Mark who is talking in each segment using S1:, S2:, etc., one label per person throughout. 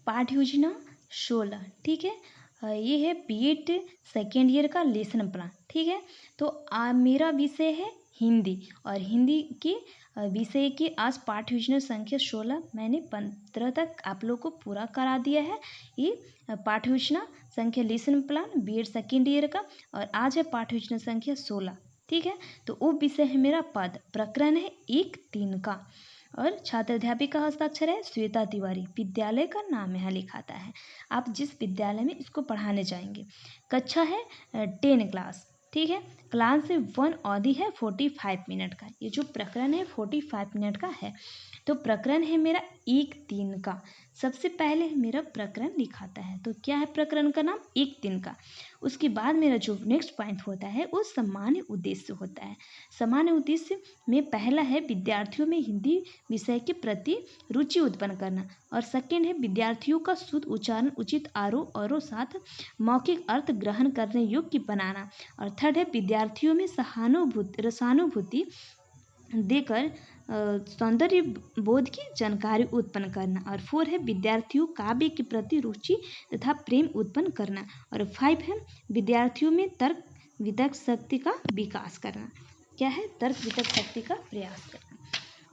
S1: पाठ योजना 16, ठीक है। ये है बीएड सेकेंड ईयर का लेसन प्लान, ठीक है। तो मेरा विषय है हिंदी, और हिंदी के विषय की आज पाठ योजना संख्या 16 मैंने 15 तक आप लोग को पूरा करा दिया है। ये पाठ योजना संख्या lesson plan BEd second year का, और आज है पाठ योजना संख्या 16, ठीक है। तो वो विषय है मेरा पद, प्रकरण है 1-3 का, और छात्र अध्यापिका का हस्ताक्षर है श्वेता तिवारी। विद्यालय का नाम यहाँ लिखाता है, आप जिस विद्यालय में इसको पढ़ाने जाएंगे। कक्षा है 10 क्लास, ठीक है। क्लास से 1 अवधि है 45 मिनट का। ये जो प्रकरण है 45 मिनट का है। तो प्रकरण है मेरा 1-3 का। सबसे पहले मेरा प्रकरण लिखाता है, तो क्या है प्रकरण का नाम? 1-3 का। उसके बाद मेरा जो नेक्स्ट पॉइंट होता है वो सामान्य उद्देश्य होता है। सामान्य उद्देश्य में पहला है विद्यार्थियों में हिंदी विषय के प्रति रुचि उत्पन्न करना, और सेकेंड है विद्यार्थियों का शुद्ध उच्चारण, उचित आरोह और साथ मौखिक अर्थ ग्रहण करने योग्य बनाना, और थर्ड है विद्यार्थियों में रसानुभूति देकर सौंदर्य बोध की जानकारी उत्पन्न करना, और 4 है विद्यार्थियों काव्य के प्रति रुचि तथा प्रेम उत्पन्न करना, और 5 है विद्यार्थियों में तर्क वितर्क शक्ति का विकास करना। क्या है? तर्क वितर्क शक्ति का प्रयास करना।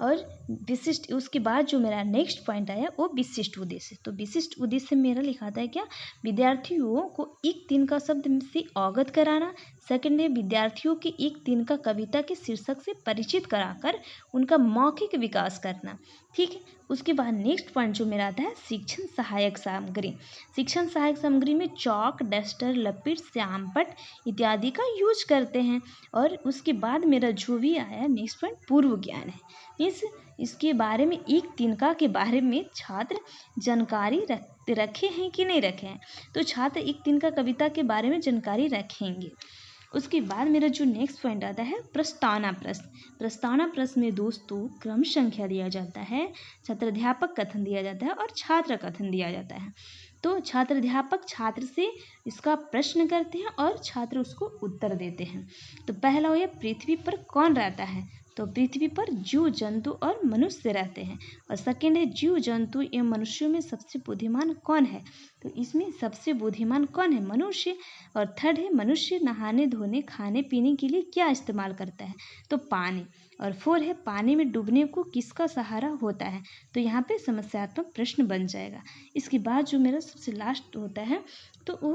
S1: और विशिष्ट, उसके बाद जो मेरा नेक्स्ट पॉइंट आया वो विशिष्ट उद्देश्य। तो विशिष्ट उद्देश्य मेरा लिखाता है क्या? विद्यार्थियों को 1-3 का शब्द से अवगत कराना। सेकंड है विद्यार्थियों के 1-3 का कविता के शीर्षक से परिचित कराकर उनका मौखिक विकास करना, ठीक है। उसके बाद नेक्स्ट पॉइंट जो मेरा आता है शिक्षण सहायक सामग्री। शिक्षण सहायक सामग्री में चौक, डस्टर, लपिट, श्यामपट्ट इत्यादि का यूज करते हैं। और उसके बाद मेरा जो भी आया नेक्स्ट पॉइंट पूर्व ज्ञान है। इसके बारे में 1-3 का के बारे में छात्र जानकारी रखे हैं कि नहीं रखे हैं? तो छात्र 1-3 का कविता के बारे में जानकारी रखेंगे। उसके बाद मेरा जो नेक्स्ट पॉइंट आता है प्रस्तावना प्रश्न। प्रस्तावना प्रश्न में दोस्तों क्रम संख्या दिया जाता है, छात्राध्यापक कथन दिया जाता है और छात्र कथन दिया जाता है। तो छात्राध्यापक छात्र से इसका प्रश्न करते हैं और छात्र उसको उत्तर देते हैं। तो पहला हो गया पृथ्वी पर कौन रहता है? तो पृथ्वी पर जीव जंतु और मनुष्य रहते हैं। और सेकेंड है जीव जंतु एवं मनुष्यों में सबसे बुद्धिमान कौन है? तो इसमें सबसे बुद्धिमान कौन है? मनुष्य। और थर्ड है मनुष्य नहाने धोने खाने पीने के लिए क्या इस्तेमाल करता है? तो पानी। और 4 है पानी में डूबने को किसका सहारा होता है? तो यहाँ पे समस्यात्मक प्रश्न बन जाएगा। इसके बाद जो मेरा सबसे लास्ट होता है तो वो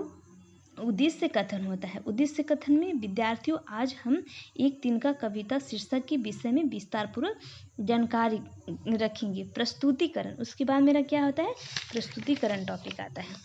S1: उद्देश्य कथन होता है। उद्देश्य कथन में विद्यार्थियों आज हम 1-3 का कविता शीर्षक के विषय में विस्तारपूर्वक जानकारी रखेंगे। प्रस्तुतिकरण, उसके बाद मेरा क्या होता है? प्रस्तुतिकरण टॉपिक आता है।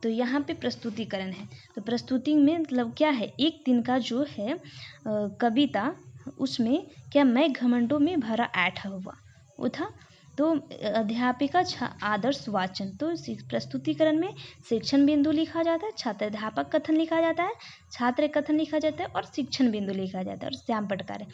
S1: तो यहाँ पे प्रस्तुतिकरण है। तो प्रस्तुति में मतलब क्या है? 1-3 का जो है कविता, उसमें क्या मैं घमंडों में भरा ऐठा हुआ वो था। तो अध्यापिका आदर्श वाचन। तो प्रस्तुतिकरण में शिक्षण बिंदु लिखा जाता है, छात्राध्यापक कथन लिखा जाता है, छात्र कथन लिखा जाता है और शिक्षण बिंदु लिखा जाता है और श्यामपट्ट कार्य।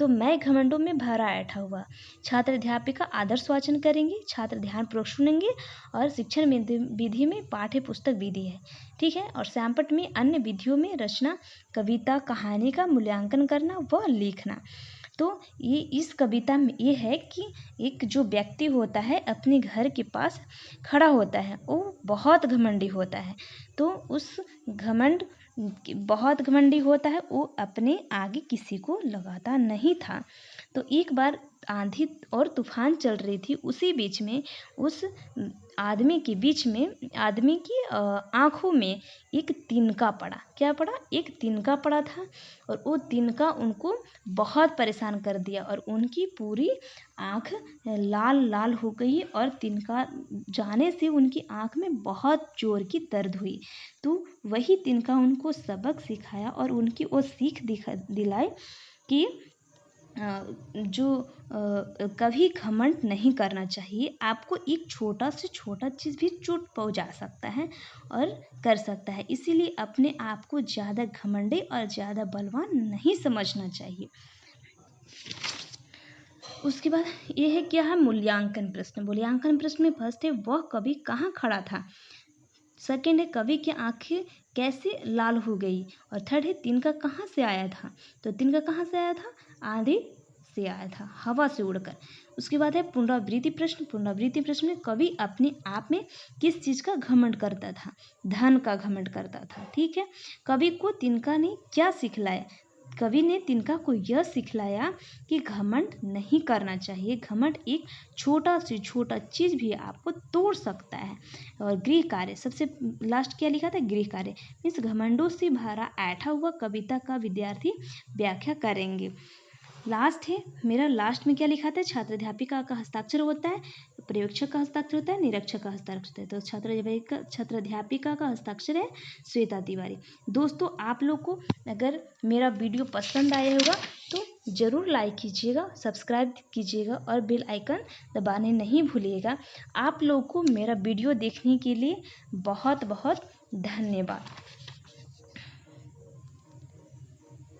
S1: तो मैं घमंडों में भरा ऐठा हुआ, छात्राध्यापिका आदर्श वाचन करेंगे, छात्र ध्यानपूर्वक सुनेंगे, और शिक्षण विधि में पाठ्य पुस्तक विधि है, ठीक है। और श्यामपट्ट में अन्य विधियों में रचना, कविता, कहानी का मूल्यांकन करना व लिखना। तो ये इस कविता में ये है कि एक जो व्यक्ति होता है अपने घर के पास खड़ा होता है, वो बहुत घमंडी होता है। तो उस बहुत घमंडी होता है, वो अपने आगे किसी को लगाता नहीं था। तो एक बार आंधी और तूफान चल रही थी, उसी बीच में उस आदमी की आंखों में एक तिनका पड़ा। क्या पड़ा? एक तिनका पड़ा था, और वो तिनका उनको बहुत परेशान कर दिया और उनकी पूरी आँख लाल लाल हो गई, और तिनका जाने से उनकी आँख में बहुत जोर की दर्द हुई। तो वही तिनका उनको सबक सिखाया और उनकी वो सीख दिलाई कि कभी घमंड नहीं करना चाहिए। आपको एक छोटा से छोटा चीज़ भी चोट पहुंचा सकता है और कर सकता है, इसीलिए अपने आप को ज़्यादा घमंडी और ज़्यादा बलवान नहीं समझना चाहिए। उसके बाद ये है क्या है? मूल्यांकन प्रश्न। मूल्यांकन प्रश्न में फर्स्ट है वह कवि कहाँ खड़ा था। सेकेंड है कवि की आंखें कैसे लाल हो गई। और थर्ड है तिनका कहाँ से आया था। तो तिनका कहाँ से आया था? आंधी से आया था, हवा से उड़कर। उसके बाद है पुनरावृत्ति प्रश्न। पुनरावृत्ति प्रश्न में कवि अपने आप में किस चीज़ का घमंड करता था? धन का घमंड करता था। ठीक है। कवि को तिनका ने क्या सिखलाया? कवि ने तिनका को यह सिखलाया कि घमंड नहीं करना चाहिए। घमंड एक छोटा से छोटा चीज़ भी आपको तोड़ सकता है। और गृह कार्य सबसे लास्ट क्या लिखा था? गृह कार्य मीन्स घमंडों से भरा ऐठा हुआ कविता का विद्यार्थी व्याख्या करेंगे। लास्ट है मेरा, लास्ट में क्या लिखा था? छात्र अध्यापिका का हस्ताक्षर होता है, पर्यवेक्षक का हस्ताक्षर होता है, निरीक्षक का हस्ताक्षर होता है। तो छात्र अध्यापिका का हस्ताक्षर है श्वेता तिवारी। दोस्तों आप लोग को अगर मेरा वीडियो पसंद आया होगा तो ज़रूर लाइक कीजिएगा, सब्सक्राइब कीजिएगा और बेल आइकन दबाने नहीं भूलिएगा। आप लोग को मेरा वीडियो देखने के लिए बहुत बहुत धन्यवाद।